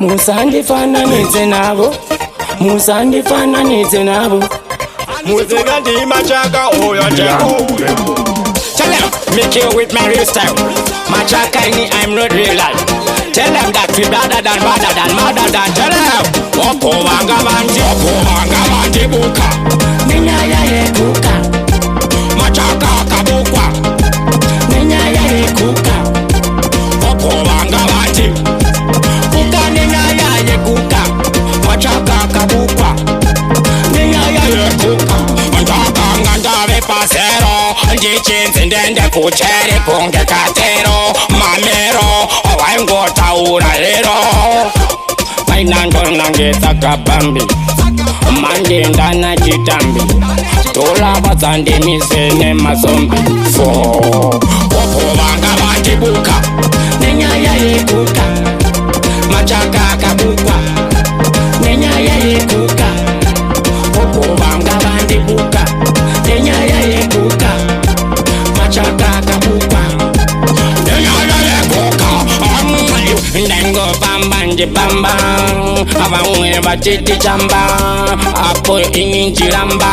musandifananidze navo, musandifananidze navo. Muzika ndi machaka oyo cheko. Tell them, me kill with my real style. Machaka ini I'm not real life. Tell them that we better than madder than. Tell them, Opo wanga bandi buka. Nenya ya yekuka, Machaka kabukwa. nenya ya yekuka, Opo wanga bandi kuka nenya ya yekuka, Machaka kabukwa. nenya ya yekuka. Machaka ngandave pasero. Ndichinzi ndende kucheri punge katero. Mamero, owaingota uralero. Mainando nangeta kabambi. Mandenda na chitambi. Tola bazande misene mazombi. Opo wanga batibuka. Nenya ya yekuka, Machaka kabukwa. nenya ya yekuka, Opo wanga bandibuka. nenya ya yekuka, Machaka kabukwa. Ndengo bambanje bamba. Abamwe batiti chamba. Apo injiramba.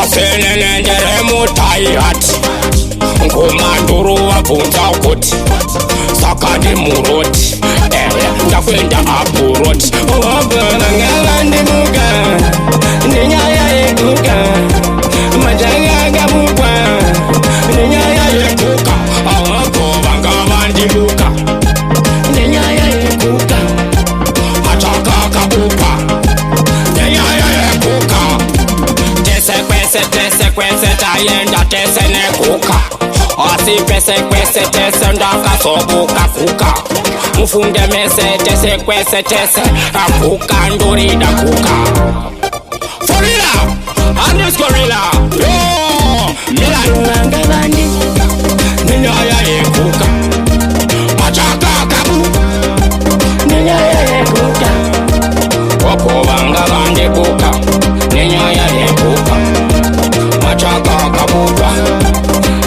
Osenene ndere mutayati. Ngomanduru wabvunza kuti sakandi muroti. Ndakwenda apuroti. wabona ngavandimuka, nenya ya yekuka, machaka kabukwa, nenya ya Yekuka. Apo vanga vandibuka. nenya ya yekuka, Machaka kabukwa. Yekuka. Tese kwese tayenda tese nekuka. Asi tese ndaka sobuka kuka. Mfunde mese tese akuka ndorida kuka. Forila, Andres Gorilla. Yo, Milan. wanga bandi, Nenya ya yekuka. Machaka kabukwa. nenya ya yekuka, Opo wanga bandibuka. Nenya ya yekuka. Machaka kabukwa.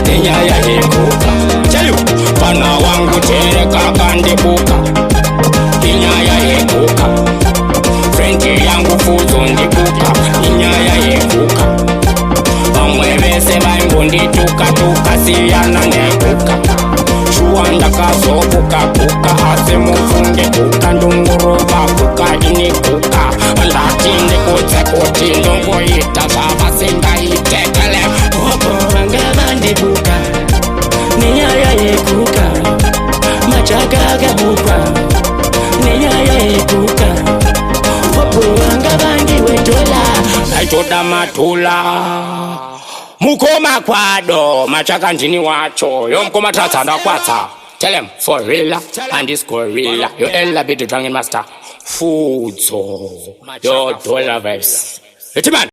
Nenya ya yekuka. Tell you, pana wangu tereka bandibuka. Nenya ya yekuka. Friend yangu fuzo ndibuka. Nenya ya yekuka. Bamwe bese bayingondituka siyana nekuka. Shuanda kazobuka ase mufunge kuka ndunguruba kuka inikuka. Ndatinde kuti ndongoyita zavasingayitekele. opo wanga bandibuka, nenya ya yekuka, machaka kabukwa, nenya ya yekuka, opo wanga bandi wetola. Naitoda matula mukoma kwado machaka ndini wacho yo mukoma tatsanda kwatsa. Tell him for real and this gorilla. Yo ella be the drunken master. Fudzo. Yo dollar vibes. Eti man.